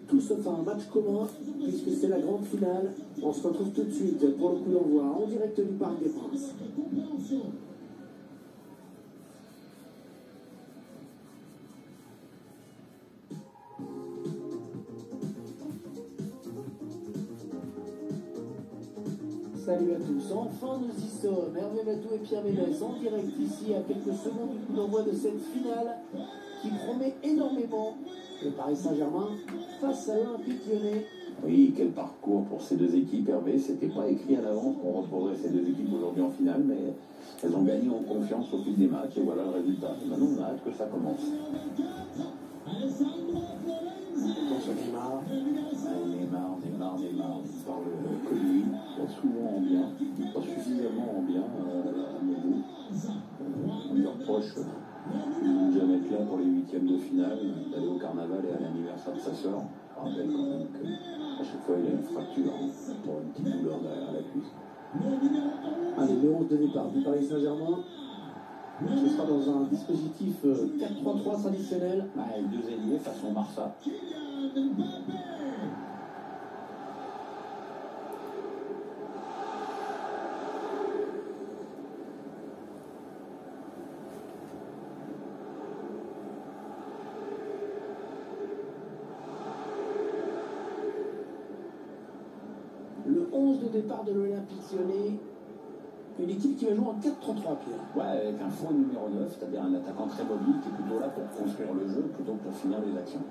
tout sauf un match commun, puisque c'est la grande finale. On se retrouve tout de suite pour le coup d'envoi en direct du Parc des Princes. Salut à tous, enfin nous y sommes. Hervé Matou et Pierre Ménès en direct ici à quelques secondes du coup d'envoi de cette finale qui promet énormément. Le Paris Saint-Germain face à l'Olympique Lyonnais. Oui, quel parcours pour ces deux équipes, Hervé. C'était pas écrit à l'avance qu'on retrouverait ces deux équipes aujourd'hui en finale, mais elles ont gagné en confiance au fil des matchs et voilà le résultat. Et maintenant on a hâte que ça commence. Attention Neymar. Neymar, il parle que lui, pas souvent en bien, pas suffisamment en bien à mon goût. On lui reproche de jamais être là pour les huitièmes de finale, d'aller au carnaval et à l'anniversaire de sa sœur. Je rappelle quand même qu'à chaque fois il a une fracture pour une petite douleur derrière la cuisse. Allez, le 11 de départ du Paris Saint-Germain. Ce sera dans un dispositif 4-3-3 traditionnel. Avec deux ailiers façon Marsa. Le 11 de départ de l'Olympique Lyonnais. Une équipe qui va jouer en 4-3-3, Pierre. Ouais, avec un faux numéro 9, c'est-à-dire un attaquant très mobile qui est plutôt là pour construire le jeu plutôt que pour finir les actions.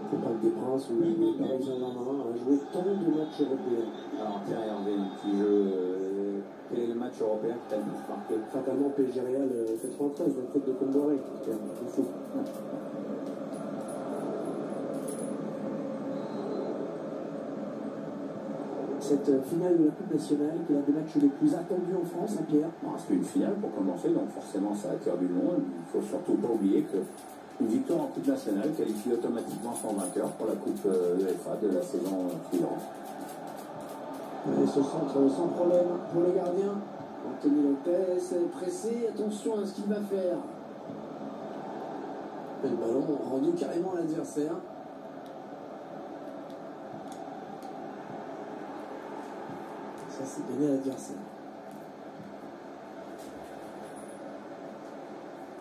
C'est le Parc des Princes où le Paris Saint-Germain a joué tant de matchs européens. Alors tiens, Hervé, petit jeu. Quel est le match européen que tu as le plus marqué? Fatalement PSG Real 93, dans le club de Comboiré. C'est fou. Cette finale de la Coupe nationale, qui est l'un des matchs les plus attendus en France, hein, Pierre. Bon, c'est une finale pour commencer, donc forcément ça attire du monde. Il ne faut surtout pas oublier qu'une victoire en Coupe nationale qualifie automatiquement son vainqueur pour la Coupe UEFA de la saison suivante. Et ce centre sans problème pour le gardien. Anthony Lopez pressé, attention à ce qu'il va faire. Et le ballon rendu carrément à l'adversaire. Ça c'est donné à l'adversaire.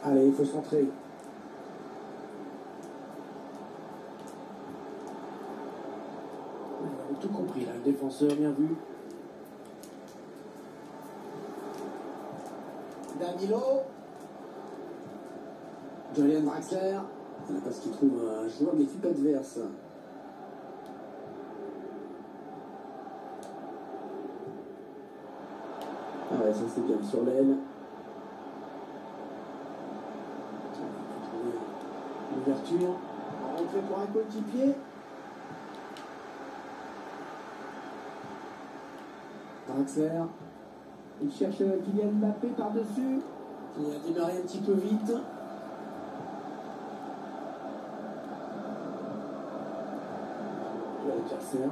Allez, il faut centrer. On a tout compris là, le défenseur, bien vu. Danilo. Julian Draxler. Parce qu'il trouve un joueur de l'équipe adverse. Ah ouais, ça c'est bien sur l'aile. L'ouverture. Rentrée pour un coéquipier. Draxler. Il cherche Kylian Mbappé par-dessus. Il a démarré un petit peu vite. L'adversaire.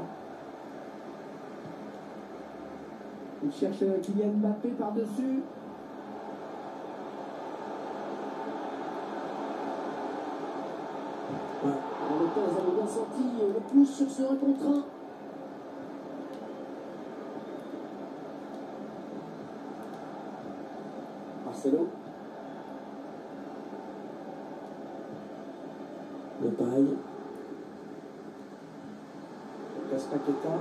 Il cherche Kylian Mbappé par-dessus. Ouais. Alors le 15 avait bien senti le pouce sur ce 1 contre 1. Marcelo. Le paille. Lucas Paqueta.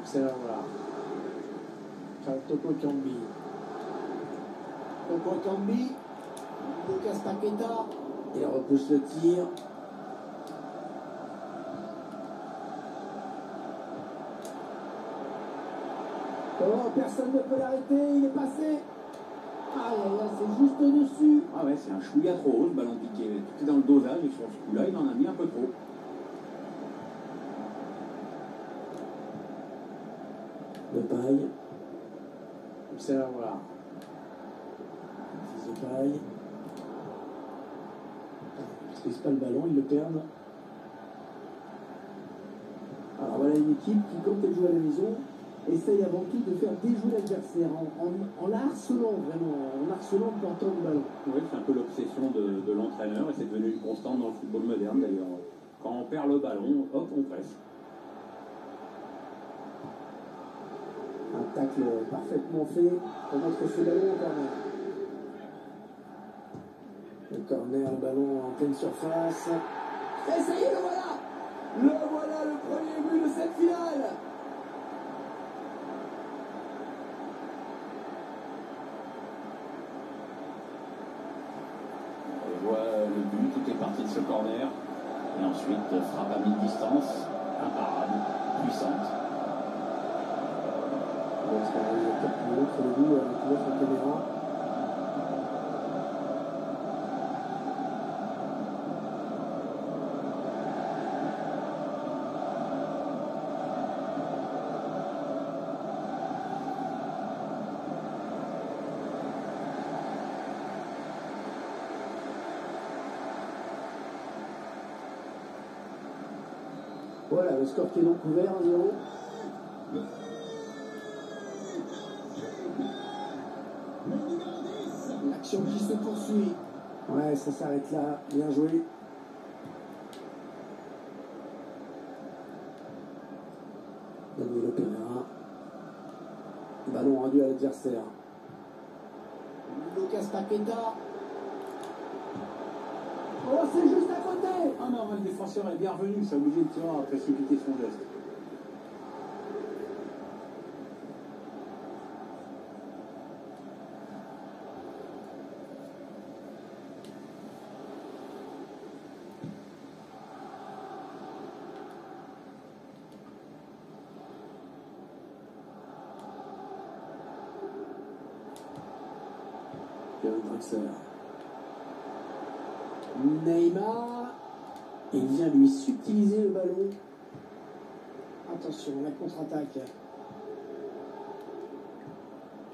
C'est là, voilà. Toko Kambi. Toko Kambi. Lucas Paqueta. Il repousse le tir. Oh, personne ne peut l'arrêter. Il est passé. Aïe, aïe, aïe, c'est juste au-dessus. Ah ouais, c'est un chouïa trop haut, le ballon piqué. Tout est dans le dosage et sur ce coup-là, il en a mis un peu trop. Le paille. C'est là, voilà. Fils de paille. Ils ne maîtrisent pas le ballon, ils le perdent. Alors voilà Voilà une équipe qui, quand elle joue à la maison, essaye avant tout de faire déjouer l'adversaire en la harcelant vraiment, en harcelant le porteur du ballon. Oui, c'est un peu l'obsession de l'entraîneur et c'est devenu une constante dans le football moderne d'ailleurs. Quand on perd le ballon, hop, on presse. Un tacle parfaitement fait pour mettre ce ballon au corner. Le corner, le ballon en pleine surface. Et ça y est, le voilà! Le voilà, le premier but de cette finale! On voit le but, tout est parti de ce corner. Et ensuite, frappe à mi-distance, imparable, puissante. L'autre le bout avec l'autre caméra. Voilà, le score qui est donc ouvert, 1-0. L'action qui se poursuit. Ouais, ça s'arrête là. Bien joué. Daniel Pereira. Ballon rendu à l'adversaire. Lucas Paqueta. Oh, c'est juste à côté. Ah non, le défenseur est bien revenu, ça a obligé de tirer à précipiter son geste. Kevin Draxler. Neymar. Il vient lui subtiliser le ballon. Attention, la contre-attaque.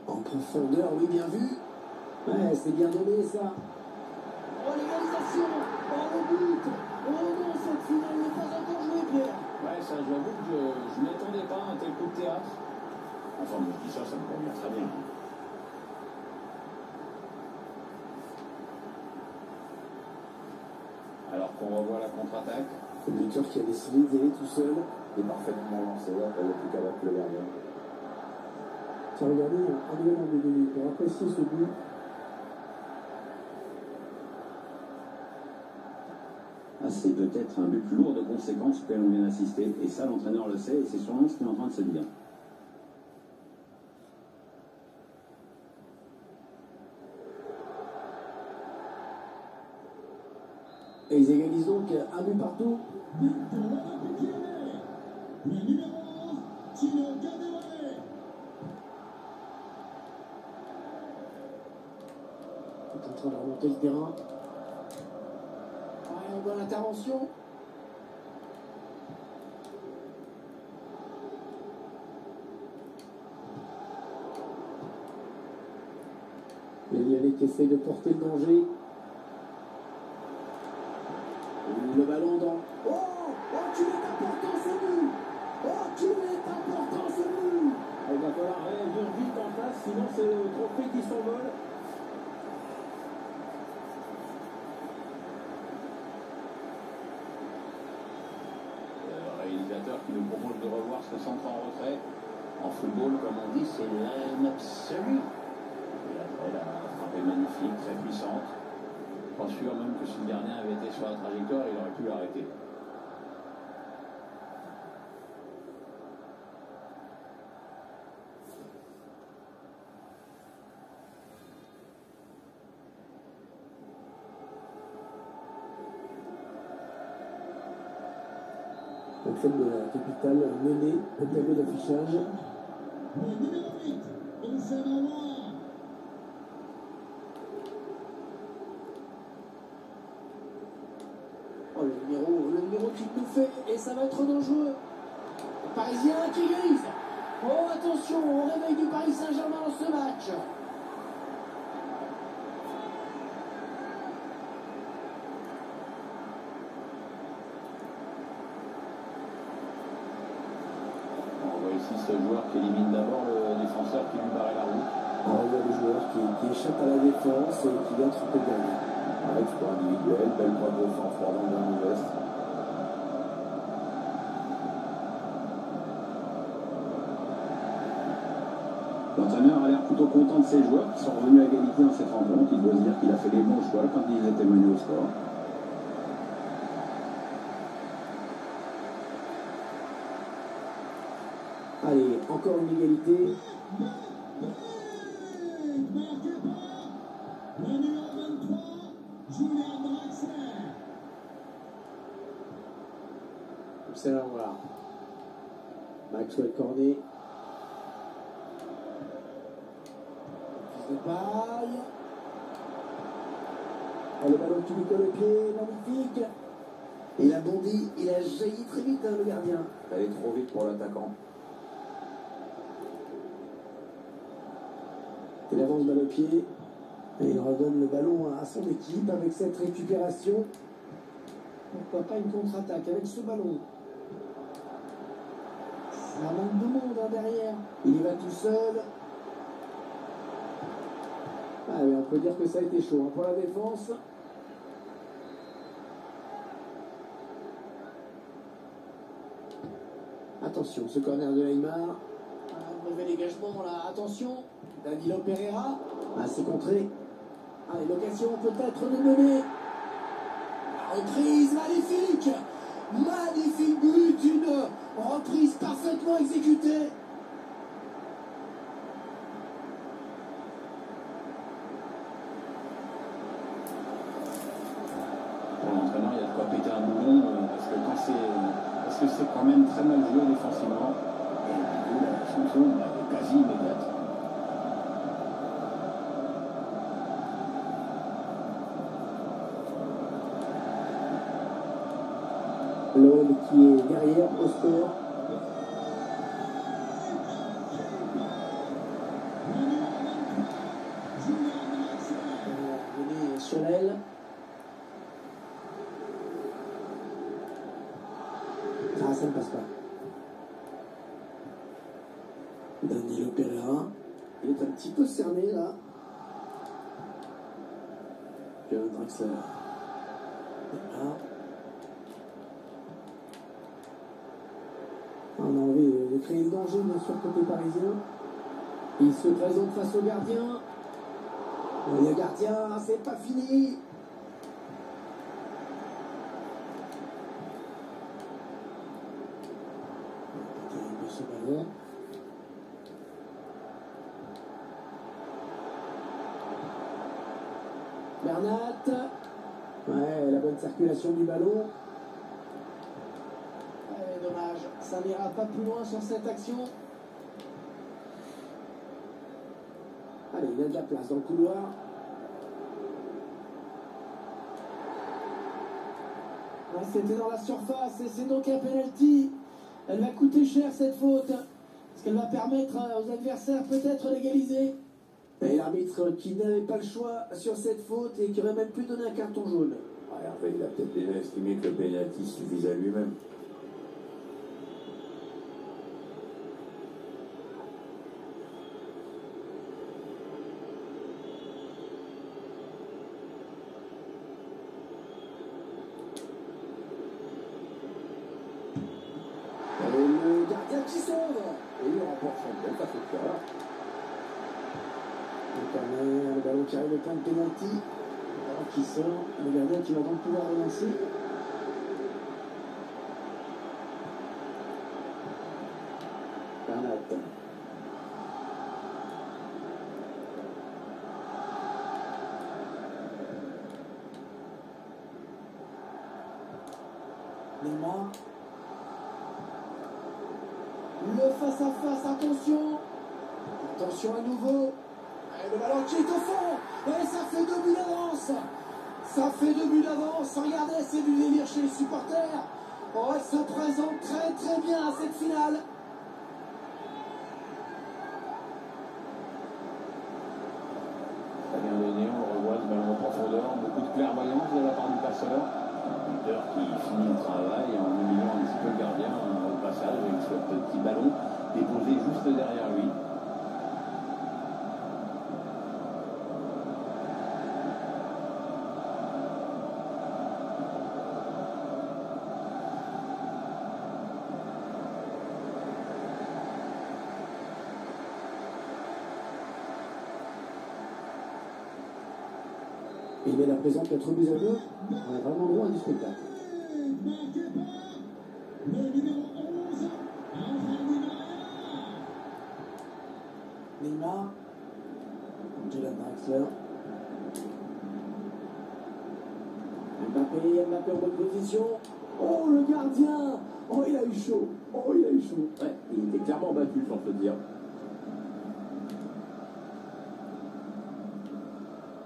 En profondeur, oui, bien vu. Ouais, c'est bien donné ça. Oh, l'égalisation. Oh, le but. Oh non, cette finale n'est pas encore jouée, Pierre. Ouais, ça, j'avoue que je ne m'attendais pas à un tel coup de théâtre. Enfin, moi, je dis ça, ça me convient très bien. Alors qu'on revoit la contre-attaque. Le buteur qui a décidé d'y aller tout seul. Il est parfaitement lancé, là, il n'y a plus qu'à battre le gardien. Tiens, regardez, un nouvel angle de vue pour apprécier ce but. Ah, c'est peut-être un but lourd de conséquences auquel on vient d'assister. Et ça, l'entraîneur le sait, et c'est sûrement ce qu'il est en train de se dire. Et ils égalisent donc un but partout. Il est en train de remonter le terrain. Ouais, on voit l'intervention. Il y a qui essaye de porter le danger. Le ballon dans. Oh, tu es important ce but. Oh, tu es important ce but. Il va falloir réagir vite en face, sinon c'est le trophée qui s'envole. Le réalisateur qui nous propose de revoir ce centre en retrait. En football, comme on dit, c'est l'âme absolue. Et après, la frappe est magnifique, très puissante. Pas sûr même que si le gardien avait été sur la trajectoire, il aurait pu l'arrêter. Le club de la capitale mené au tableau d'affichage. Oh, le numéro qui nous fait, et ça va être dangereux. Les Parisiens qui grisent. Oh, attention, au réveil du Paris Saint-Germain dans ce match. ce joueur qui élimine d'abord le défenseur qui lui barrait la route. Alors, il y a des joueurs qui échappent à la défense et qui viennent tromper le gardien. Exploit individuel, belle preuve de sang-froid dans le dernier geste. L'entraîneur a l'air plutôt content de ses joueurs qui sont revenus à égalité dans cette rencontre. Il doit se dire qu'il a fait les bons choix quand ils étaient menés au score. Allez, encore une égalité. C'est là, voilà. Maxwell Cornet. Fils de paille. Oh, le ballon qui lui colle le pied, magnifique. Et il a bondi, il a jailli très vite, hein, le gardien. Elle est trop vite pour l'attaquant. Il avance dans le pied et il redonne le ballon à son équipe avec cette récupération. Pourquoi pas une contre-attaque avec ce ballon? Ça manque de monde, hein, derrière. Il y va tout seul. Allez, on peut dire que ça a été chaud, hein, pour la défense. Attention, ce corner de Neymar. Un mauvais dégagement là, attention. Danilo Pereira. Ah, c'est contré. Allez, l'occasion peut-être de mener. La reprise magnifique. Magnifique but, une reprise parfaitement exécutée. Pour l'entraîneur, il y a de quoi péter un boulon parce que c'est quand même très mal joué défensivement. Et du coup, la sanction est quasi immédiate. L'homme qui est derrière au score. Venez sur l'aile. Ah, ça ne passe pas. Danilo Pereira. Il est un petit peu cerné là. Kevin Draxler. Là. On a envie de créer le danger, bien sûr, côté parisien. Il se présente face au gardien. Le gardien, c'est pas fini. Un peu ce ballon. Bernat. Ouais, la bonne circulation du ballon. Dommage, ça n'ira pas plus loin sur cette action. Allez, il y a de la place dans le couloir. Ouais, c'était dans la surface et c'est donc un penalty. Elle va coûter cher cette faute, parce qu'elle va permettre aux adversaires peut-être d'égaliser. Et l'arbitre qui n'avait pas le choix sur cette faute et qui aurait même pu donner un carton jaune. Ouais, Hervé, il a peut-être déjà estimé que le penalty suffisait à lui-même. Le gardien qui sauve. Et il remporte son bel face au cœur. Le ballon qui arrive au point de pénalty. Le ballon qui sort. Le gardien qui va donc pouvoir relancer. Bernat. Neymar. Le face-à-face, attention. Attention à nouveau. Et le ballon qui est au fond. Et ça fait 2 buts d'avance. Ça fait 2 buts d'avance. Regardez, c'est du délire chez les supporters. Oh, elle se présente très très bien à cette finale. Très bien donné, on le revoit, ce ballon en profondeur, beaucoup de clairvoyance de la part du passeur. Un buteur qui finit le travail en humiliant un petit peu le gardien au passage avec ce petit ballon déposé juste derrière lui. Il met la présente notre but à deux. On a vraiment droit à du spectacle. Neymar, Jadon Draxler, Mbappé en bonne position. Oh le gardien! Oh il a eu chaud! Oh il a eu chaud! Ouais, il était clairement battu, sans te dire.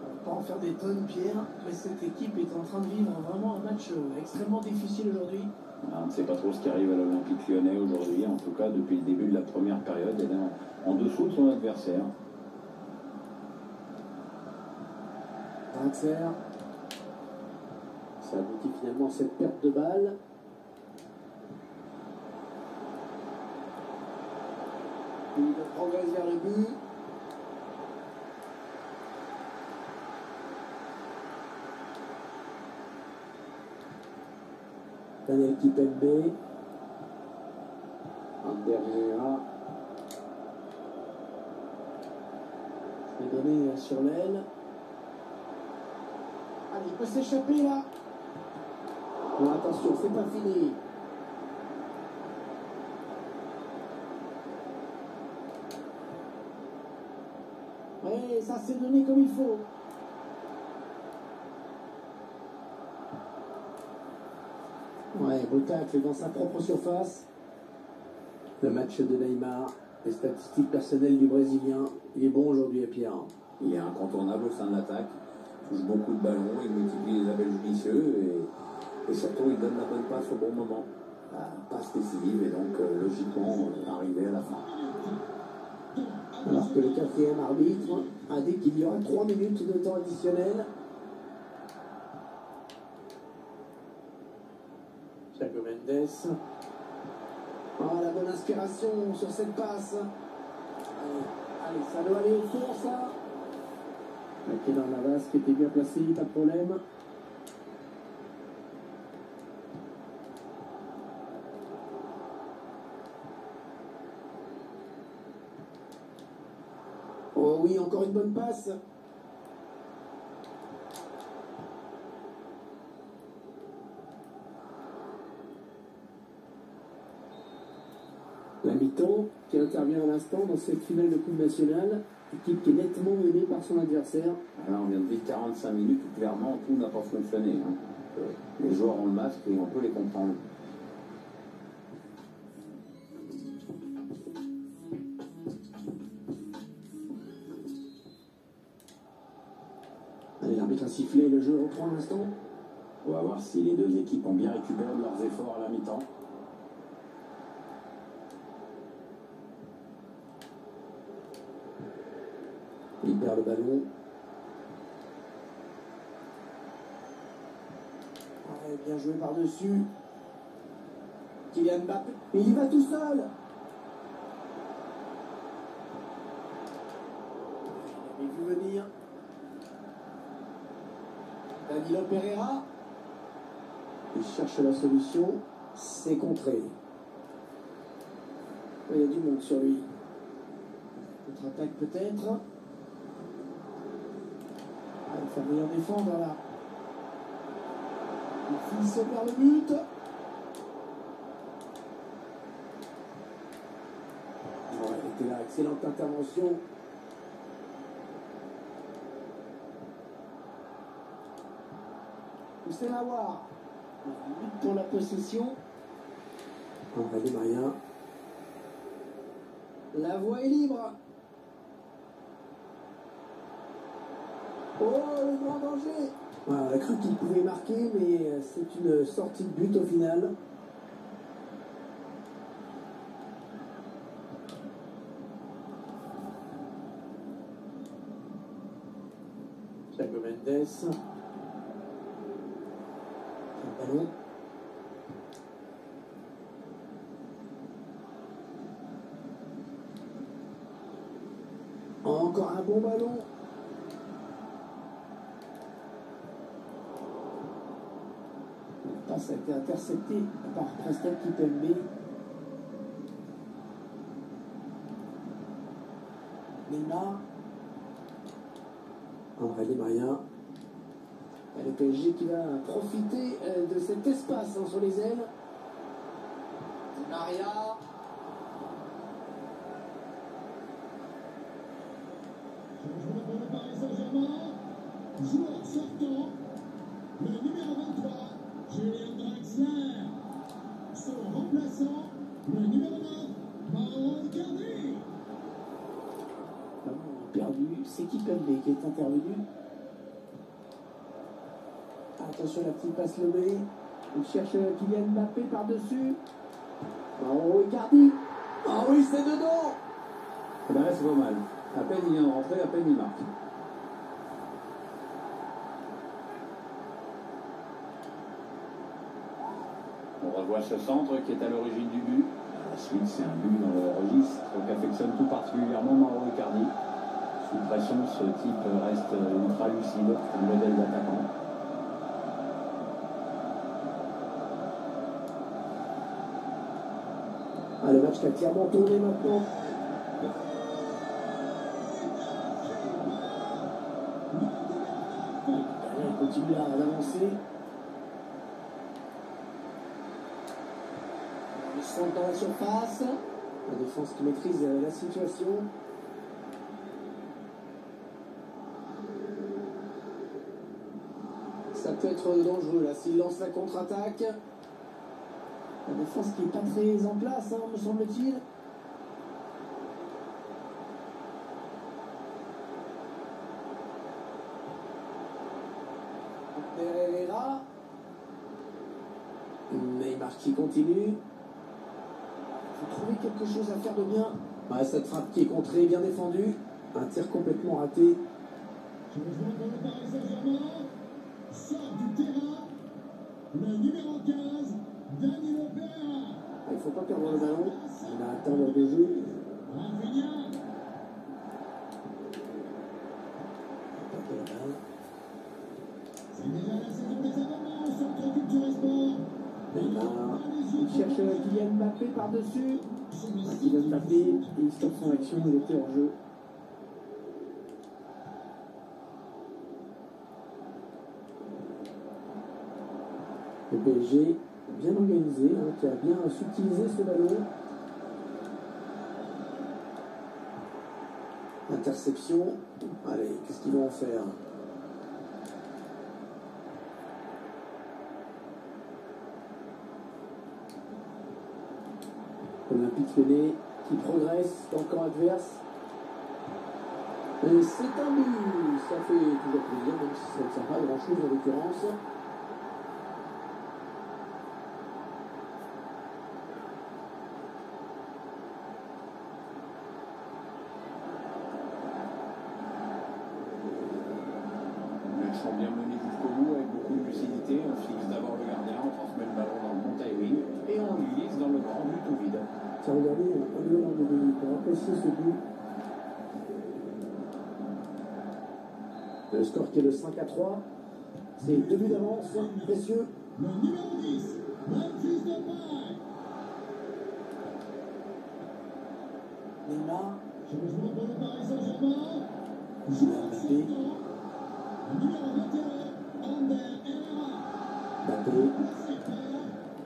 On va pas en faire des tonnes, Pierre, mais cette équipe est en train de vivre vraiment un match extrêmement difficile aujourd'hui. On ne sait pas trop ce qui arrive à l'Olympique Lyonnais aujourd'hui. En tout cas, depuis le début de la première période, elle est en dessous de son adversaire. Draxler. Ça aboutit finalement à cette perte de balle. Il progresse vers le but. Daniel Kimpembe. Ander Herrera. C'est donné sur l'aile. Allez, il peut s'échapper là. Bon, attention, c'est pas fini. Ouais, ça s'est donné comme il faut. Ouais, beau tacle dans sa propre surface. Le match de Neymar, les statistiques personnelles du Brésilien, il est bon aujourd'hui à Pierre. Il est incontournable au sein de l'attaque. Il touche beaucoup de ballons, il multiplie les appels judicieux et surtout il donne la bonne passe au bon moment. La passe décisive et donc logiquement arrivé à la fin. Alors que le quatrième arbitre a dit qu'il y aura 3 minutes de temps additionnel. Thiago Mendes. Oh, la bonne inspiration sur cette passe. Allez, ça doit aller au fond, ça. Keylor Navas qui était bien placé, pas de problème. Oh oui, encore une bonne passe. La mi-temps qui intervient à l'instant dans cette finale de Coupe nationale, équipe qui est nettement menée par son adversaire. Alors on vient de vivre 45 minutes où clairement tout n'a pas fonctionné. Les joueurs ont le masque et on peut les comprendre. Allez, l'arbitre a sifflé, le jeu reprend à l'instant. On va voir si les deux équipes ont bien récupéré de leurs efforts à la mi-temps. Il perd le ballon. Ouais, bien joué par-dessus. Kylian Mbappé. Mais il va tout seul. Il avait vu venir. Danilo Pereira. Il cherche la solution. C'est contré. Il y a du monde sur lui. Contre-attaque peut-être. Il faut venir défendre là. Il finit vers le but. Ouais, était là, excellente intervention. Houssem Aouar. Lutte pour la possession. André Di Maria. La voie est libre. Oh, le grand danger! Voilà, on a cru qu'il pouvait marquer, mais c'est une sortie de but au final. Thiago Mendes. Le ballon. Encore un bon ballon. La passe a été interceptée par Prestel Kipembe. Neymar. André Di Maria. Et le PSG qui va profiter de cet espace sur les ailes. Di Maria. Pour le Paris Saint-Germain, joueur sortant, le numéro 23, Julian Draxler. Son remplaçant, le numéro 9, Mauro Icardi. Perdu, c'est Kipembe qui est intervenu. Attention la petite passe levée. Il cherche Kylian Mbappé par-dessus. Mauro Icardi. Ah oui, c'est dedans. Eh ben là, c'est pas mal. À peine il vient de rentrer, à peine il marque. On revoit ce centre qui est à l'origine du but. La suite, c'est un but dans le registre qu'affectionne tout particulièrement Mauro Icardi. Sous pression, ce type reste ultra lucide, un modèle d'attaquant. Ah, le match qui a clairement tourné maintenant. Il continue à avancer. Il centre dans la surface. La défense qui maîtrise la situation. Ça peut être dangereux là s'il lance la contre-attaque. La défense qui n'est pas très en place, hein, me semble-t-il. Pereira. Neymar qui continue. Il faut trouver quelque chose à faire de bien. Ouais, cette frappe qui est contrée, bien défendue. Un tir complètement raté. Je rejoins pour le Paris Saint-Germain, sort du terrain, le numéro 15, Danilo Pereira. Il ne faut pas perdre le ballon. Il a atteint l'heure de jeu. Rafinha. C'est déjà la saison des abonnements au centre Culture et Sport. Neymar, il cherche Kylian Mbappé par-dessus. Kylian Mbappé, il stoppe son action, il était hors jeu. Le PSG, bien organisé, hein, qui a bien subtilisé ce ballon. Interception. Allez, qu'est-ce qu'ils vont en faire? Olympique Lyonnais qui progresse dans le camp adverse. Et c'est un but. Ça fait toujours plaisir, même si ça ne sert pas à grand-chose en l'occurrence. Sont bien menés jusqu'au bout avec beaucoup de lucidité. On fixe d'abord le gardien, on transmet le ballon dans le bon timing et on glisse dans le grand but tout vide. Tiens, regardez, un duel en 2 minutes pour apprécier ce but. Le score qui est le 5-3. C'est 2 buts d'avance, précieux. Le numéro 10, Memphis Depay. Neymar, Je rejoins pour le Paris Saint-Germain, Kylian Mbappé, le numéro 21, Ander Herrera. Mbappé.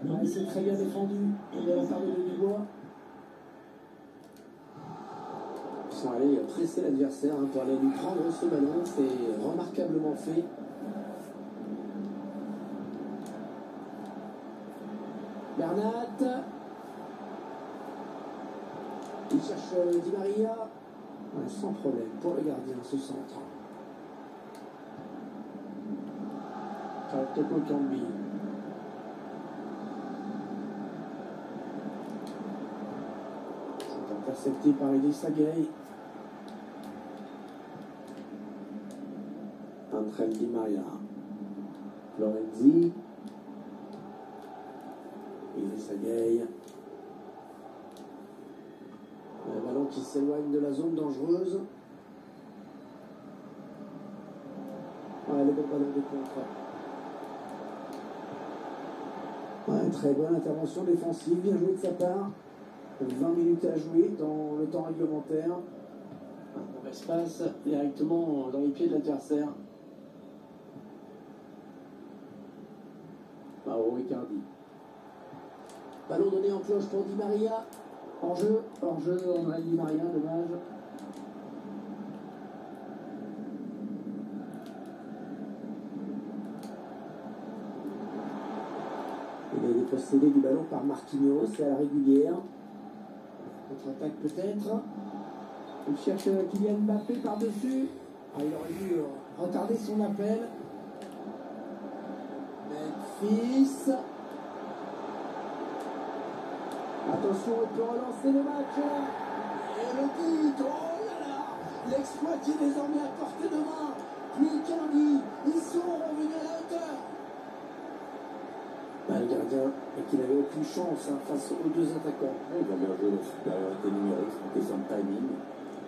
Ouais, c'est très bien défendu. On est à la part de Dubois. Ils sont allés presser l'adversaire hein, pour aller lui prendre ce ballon. C'est remarquablement fait. Bernat. Il cherche Di Maria. Ouais, sans problème pour le gardien, ce centre. Toko Kambi. C'est intercepté par Idrissa Gueye. André Di Maria. Florenzi. Idrissa Gueye. Le ballon qui s'éloigne de la zone dangereuse. Ouais, le bon ballon de contre. Ouais, très bonne intervention défensive, bien joué de sa part. 20 minutes à jouer dans le temps réglementaire. Un mauvais passe directement dans les pieds de l'adversaire. Mauro Icardi. Ballon donné en cloche pour Di Maria. En jeu, André Di Maria, dommage. Il est dépossédé du ballon par Marquinhos, c'est à la régulière. Contre-attaque peut-être. Il cherche Kylian Mbappé par-dessus. Ah, il aurait dû retarder son appel. Memphis. Attention, il peut relancer le match. Et le but, oh là là, l'exploit qui est désormais à portée de main. Plus qu'un dit, ils sont revenus à la hauteur. Le gardien, et qu'il n'avait aucune chance face aux deux attaquants. Oui, il a bien joué la supériorité numérique, c'est une question de timing.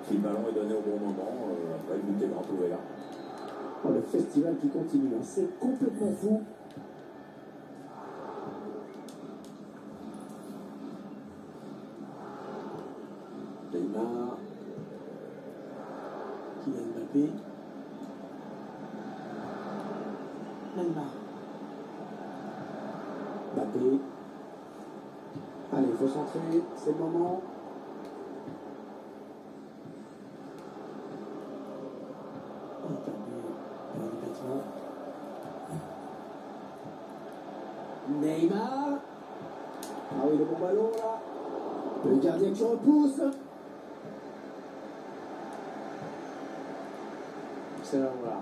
Si le ballon est donné au bon moment, après le but est grand ouvert. Oh, le festival qui continue, hein. C'est complètement fou. Neymar, Kylian Mbappé, Neymar, Mbappé. Allez, il faut centrer, c'est le moment. Neymar. Ah oui, le bon ballon là. Le gardien qui repousse. C'est là, voilà.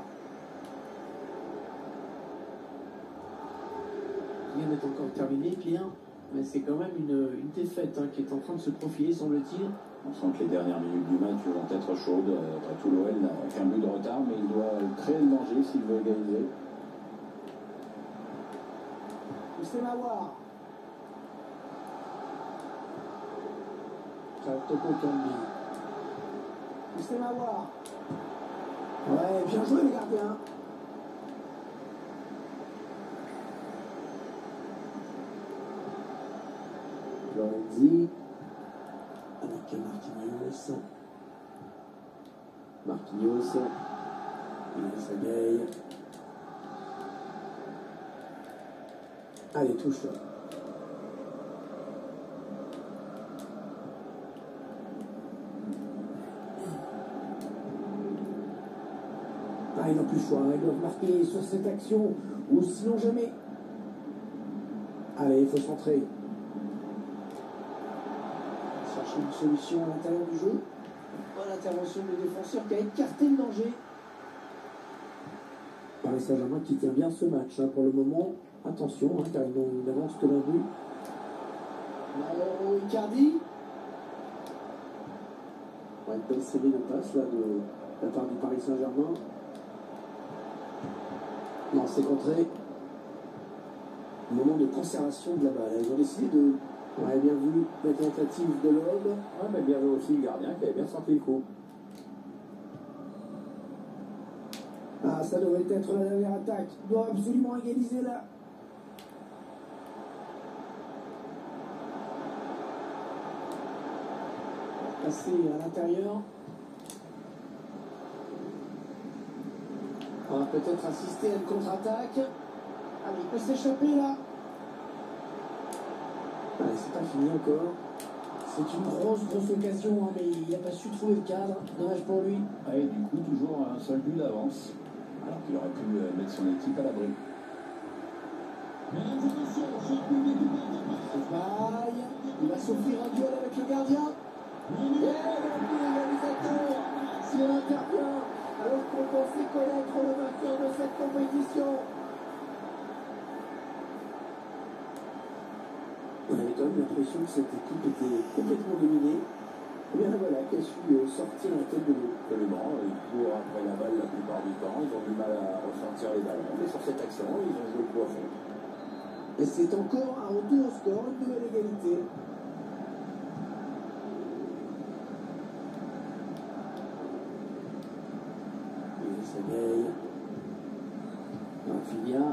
Rien n'est encore terminé, Pierre. Mais c'est quand même une défaite qui est en train de se profiler, semble-t-il. On sent que les dernières minutes du match vont être chaudes. Après tout, l'OL n'a qu'un but de retard, mais il doit créer le danger s'il veut égaliser. C'est Mawar. Toko Kambi. C'est Mawar. Ouais, bien joué les gardiens. Lorenzi. Avec Marquinhos. Marquinhos. Il s'agaye. Allez, touche. Ah, ils n'ont plus le choix. Ils doivent marquer sur cette action ou sinon jamais. Allez, il faut centrer. Chercher une solution à l'intérieur du jeu. Bonne intervention du défenseur qui a écarté le danger. Paris Saint-Germain qui tient bien ce match pour le moment. Attention, car ils ont une avance que d'un but. Mauro Icardi. Ouais, une belle série de passes là, de la part du Paris Saint-Germain. Non, c'est contré. Moment de conservation de la balle. Ils ont décidé de... Ouais, bien vu la tentative de l'Aube. Ouais, mais bien vu aussi le gardien qui avait bien sorti le coup. Ah, ça devrait être la dernière attaque. Il doit absolument égaliser là. Passer à l'intérieur. On va peut-être assister à une contre-attaque. Allez, il peut s'échapper là. Allez, c'est pas fini encore. C'est une grosse occasion, mais il n'a pas su trouver le cadre. Dommage pour lui. Et du coup, toujours un seul but d'avance, alors qu'il aurait pu mettre son équipe à l'abri. Mesdames et messieurs, cher public du Parc des Princes, Baille. Il va s'offrir un duel avec le gardien. Et le réalisateur, s'il intervient, alors qu'on pensait connaître le vainqueur de cette compétition. On avait quand même l'impression que cette équipe était complètement dominée. Et bien voilà, qui a su sortir la tête de l'eau. Les Blancs, ils courent après la balle la plupart du temps, ils ont du mal à ressortir les ballons. Mais sur cette action, ils ont joué le coup à fond. Et c'est encore un retour au score, une nouvelle égalité. Il s'éveille. Rafinha.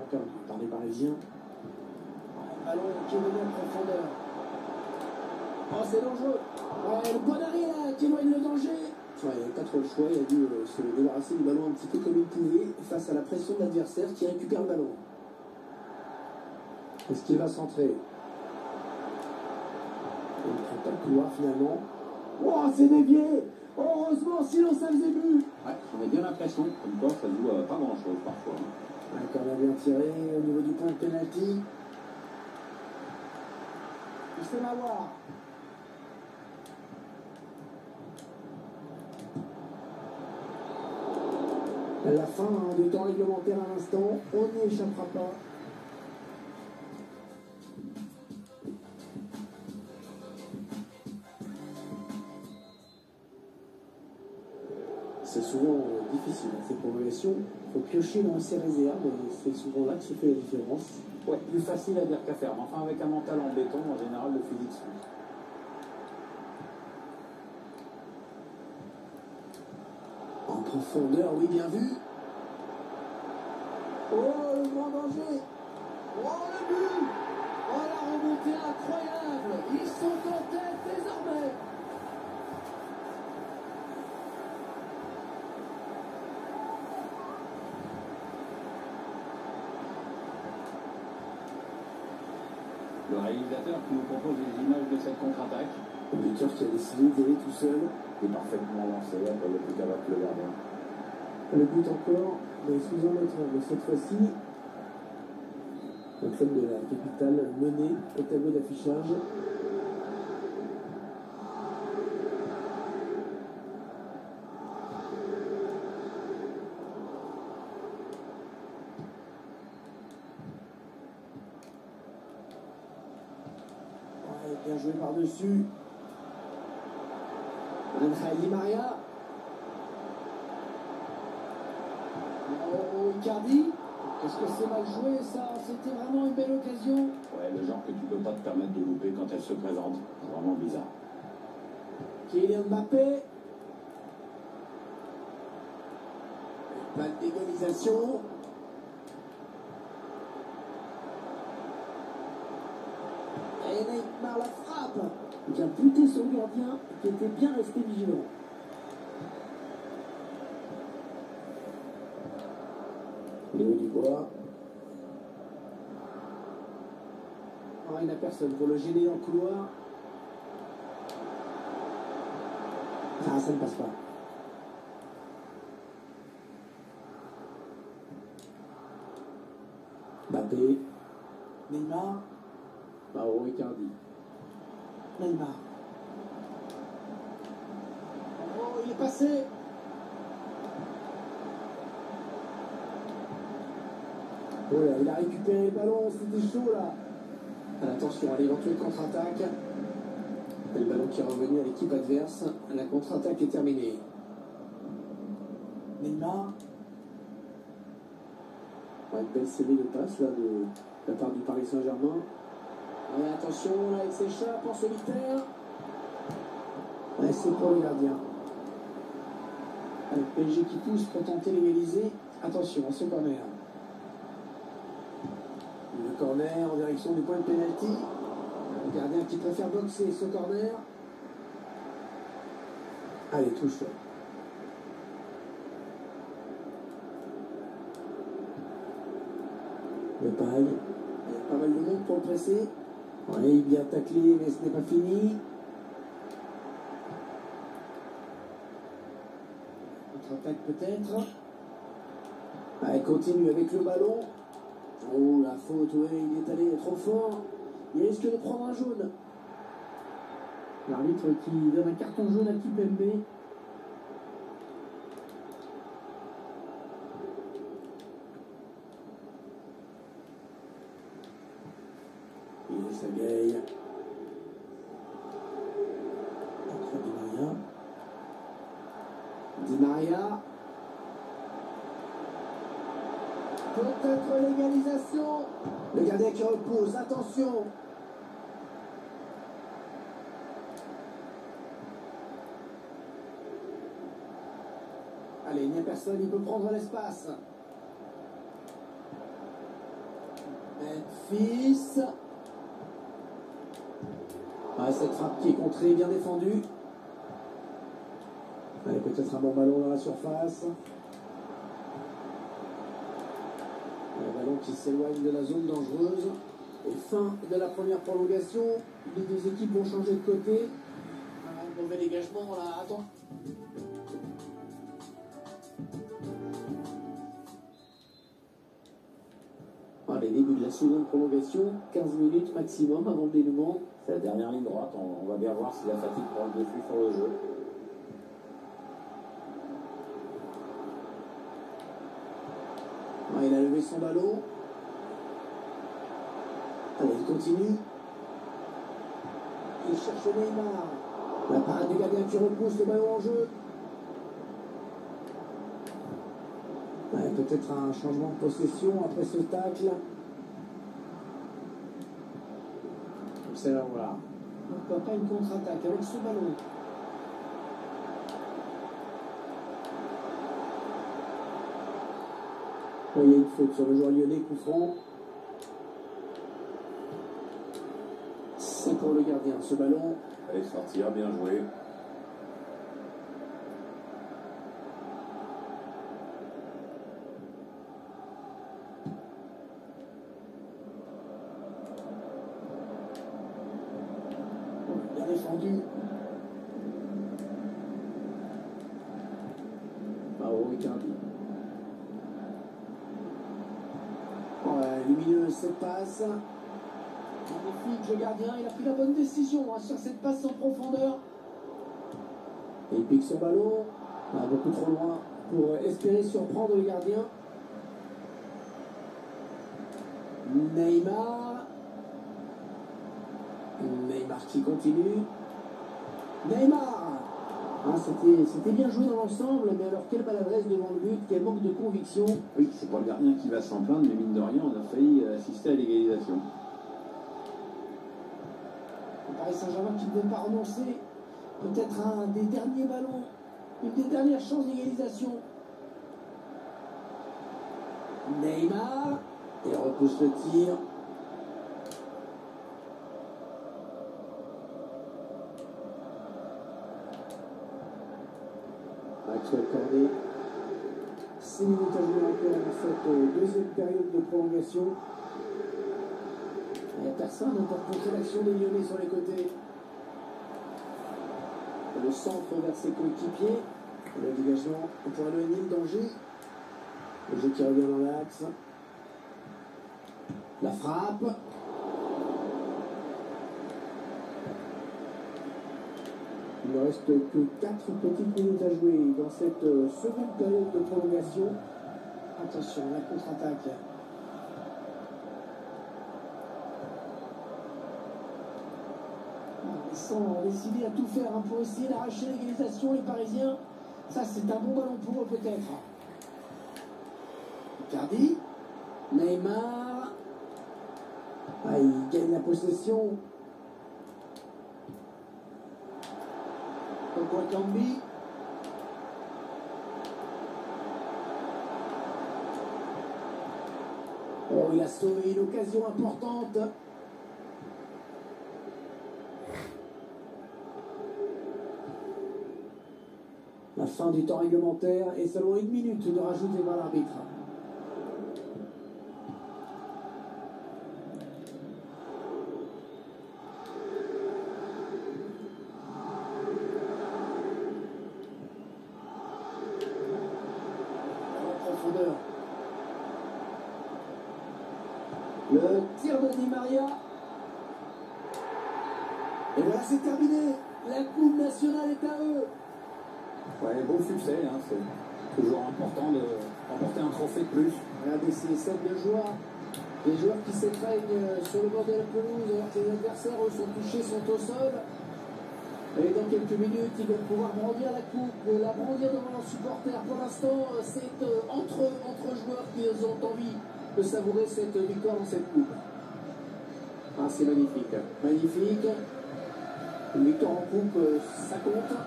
Perdu par les Parisiens. Ballon qui est venu en profondeur. Oh, c'est dangereux. Ouais, le point d'arrêt là, qui éloigne le danger. Ouais, il n'avait pas trop le choix, il a dû se débarrasser du ballon un petit peu comme il pouvait face à la pression de l'adversaire qui récupère le ballon. Est-ce qu'il va centrer? Il ne prend pas le couloir finalement. Oh, c'est dévié. Oh, heureusement, sinon ça faisait but. Ouais, j'en ai bien l'impression, comme quoi ça joue à pas grand chose parfois. Ouais, quand on a bien tiré au niveau du point de pénalty. Il se fait m'avoir. À la fin du temps réglementaire à l'instant, on n'y échappera pas. C'est souvent difficile, ces prolongations. Il faut piocher dans ses réserves et c'est souvent là que se fait la différence. Ouais, plus facile à dire qu'à faire, mais enfin avec un mental en béton, en général, le physique suit. En profondeur, oui, bien vu. Oh, le grand danger. Oh, le but. Oh, la remontée incroyable. Ils sont en tête désormais. Le réalisateur qui nous propose les images de cette contre-attaque. Le buteur qui a décidé d'y aller tout seul. Est parfaitement lancé, après le plus qu'à battre le gardien. Le but encore, mais sous un autre angle. Cette fois-ci, le club de la capitale mené au tableau d'affichage. Ouais, bien joué par-dessus. Angel Di Maria. Oh, Icardi. Est-ce que c'est mal joué ça? C'était vraiment une belle occasion. Ouais, le genre que tu peux pas te permettre de louper quand elle se présente. C'est vraiment bizarre. Kylian Mbappé. Pas d'égalisation. Et Neymar la frappe. Il a buté son gardien qui était bien resté vigilant. Léo Dubois. Oh, il n'a personne pour le gêner dans le couloir. Ah, ça ne passe pas. Mbappé. Neymar. Mauro Icardi. Neymar. Oh, il est passé. Oh là, il a récupéré le ballon, c'était chaud là. Attention à l'éventuelle contre-attaque. Le ballon qui est revenu à l'équipe adverse. La contre-attaque est terminée. Neymar. Ouais, belle série de passes là de la part du Paris Saint-Germain. Ouais, attention, là il s'échappe en solitaire. Ouais, c'est pour le gardien. Le PSG qui pousse pour tenter l'égaliser. Attention à ce corner. Le corner en direction du point de pénalty. Le gardien qui préfère boxer ce corner. Allez, touche. Le paille. Il y a pas mal de monde pour le presser. Oui, bien taclé, mais ce n'est pas fini. Contre-attaque peut-être. Allez, continue avec le ballon. Oh, la faute, oui, il est allé trop fort. Il risque de prendre un jaune. L'arbitre qui donne un carton jaune à Kipembe. Il s'agaye. Entre Di Maria. Di Maria. Peut-être l'égalisation. Le gardien qui repose. Attention. Allez, il n'y a personne, il peut prendre l'espace. Memphis. Ah, cette frappe qui est contrée, bien défendue. Allez, peut-être un bon ballon dans la surface. Un ballon qui s'éloigne de la zone dangereuse. Et fin de la première prolongation. Les deux équipes vont changer de côté. Un mauvais dégagement là. Attends. Allez, début de la seconde prolongation. 15 minutes maximum avant le dénouement. C'est la dernière ligne droite. On va bien voir si la fatigue prend le dessus sur le jeu. Ah, il a levé son ballon. Allez, il continue. Il cherche Neymar. La parade du gardien qui repousse le ballon en jeu. Ouais, peut-être un changement de possession après ce tacle. C'est là, voilà. Pourquoi pas une contre-attaque avec ce ballon. Il y a une faute sur le joueur lyonnais, coup franc. C'est pour le gardien, ce ballon. Allez, sortir, bien joué. Bien défendu. Mauro Icardi. Lumineuse cette passe. Magnifique le gardien, il a pris la bonne décision sur cette passe en profondeur. Et il pique son ballon. Beaucoup trop loin pour espérer surprendre le gardien. Neymar. Neymar qui continue. Neymar. Ah, c'était bien joué dans l'ensemble, mais alors quelle maladresse devant le but, quel manque de conviction. Oui, c'est pas le gardien qui va s'en plaindre, mais mine de rien, on a failli assister à l'égalisation. Le Paris Saint-Germain qui ne veut pas renoncer. Peut-être un des derniers ballons, une des dernières chances d'égalisation. Neymar. Il repousse le tir. Maxwell Cornet. 6 minutes à jouer encore dans cette deuxième période de prolongation. Il n'y a personne pour contrer l'action des Lyonnais sur les côtés. Le centre vers ses coéquipiers. Le dégagement pour éloigner le danger. Le jeu qui revient dans l'axe. La frappe. Il ne reste que 4 petites minutes à jouer dans cette seconde période de prolongation. Attention, la contre-attaque. Ils sont décidés à tout faire pour essayer d'arracher l'égalisation, les Parisiens. Ça, c'est un bon ballon pour eux, peut-être. Icardi. Neymar. Ah, il gagne la possession. Kambi. Oh, il a sauvé une occasion importante. La fin du temps réglementaire et seulement 1 minute de rajouter par l'arbitre. Le tir de Di Maria. Et voilà, c'est terminé. La Coupe nationale est à eux. Ouais, bon succès, hein. C'est toujours important de remporter un trophée de plus. Regardez ces scènes de joie. Des joueurs qui s'étreignent sur le bord de la pelouse alors que les adversaires, eux, sont touchés, sont au sol. Et dans quelques minutes, ils vont pouvoir brandir la coupe, la brandir devant leurs supporters. Pour l'instant, c'est entre joueurs qui ont envie de savourer cette victoire dans cette coupe. Ah, c'est magnifique. Magnifique. Une victoire en coupe, ça compte.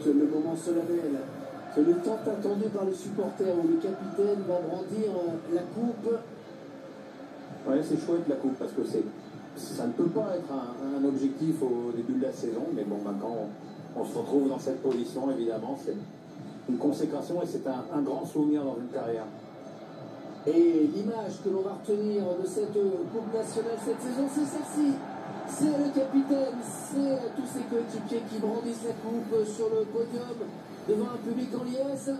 but, le moment solennel. C'est le temps attendu par les supporters où le capitaine va brandir la coupe. Ouais, c'est chouette la coupe parce que ça ne peut pas être un objectif au début de la saison, mais bon, maintenant on se retrouve dans cette position, évidemment, c'est une consécration et c'est un grand souvenir dans une carrière. Et l'image que l'on va retenir de cette coupe nationale cette saison, c'est celle-ci. C'est le capitaine, c'est tous ses coéquipiers qui brandissent la coupe sur le podium devant un public en liesse.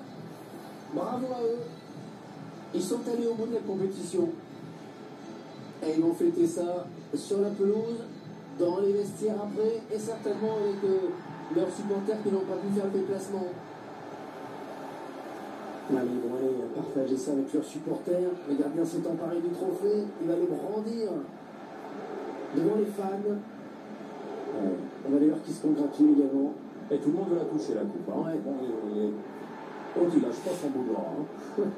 Bravo à eux. Ils sont allés au bout de la compétition. Et ils vont fêter ça sur la pelouse, dans les vestiaires après, et certainement avec leurs supporters qui n'ont pas pu faire le déplacement. Allez, ils vont aller partager ça avec leurs supporters. Le gardien s'est emparé du trophée, il va le brandir devant les fans. On va aller voir qui se congratule également. Et tout le monde veut la toucher, la coupe. Hein. Ouais. Bon, il lâche pas son bout de bras. Hein.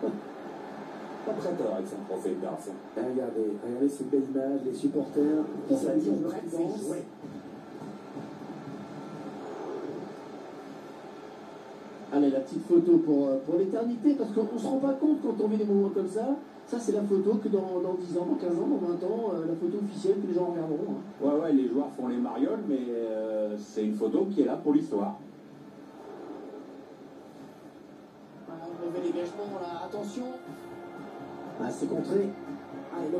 Pas très tard avec son trophée de garçon. Regardez cette belle image, les supporters qui s'allient en danse. Allez, la petite photo pour l'éternité, parce qu'on ne se rend pas compte quand on vit des moments comme ça. Ça, c'est la photo que dans 10 ans, dans 15 ans, dans 20 ans, la photo officielle que les gens regarderont. Hein. Ouais, les joueurs font les marioles, mais c'est une photo qui est là pour l'histoire. Voilà, mauvais dégagement, là, attention. Ah, c'est contré. Allez,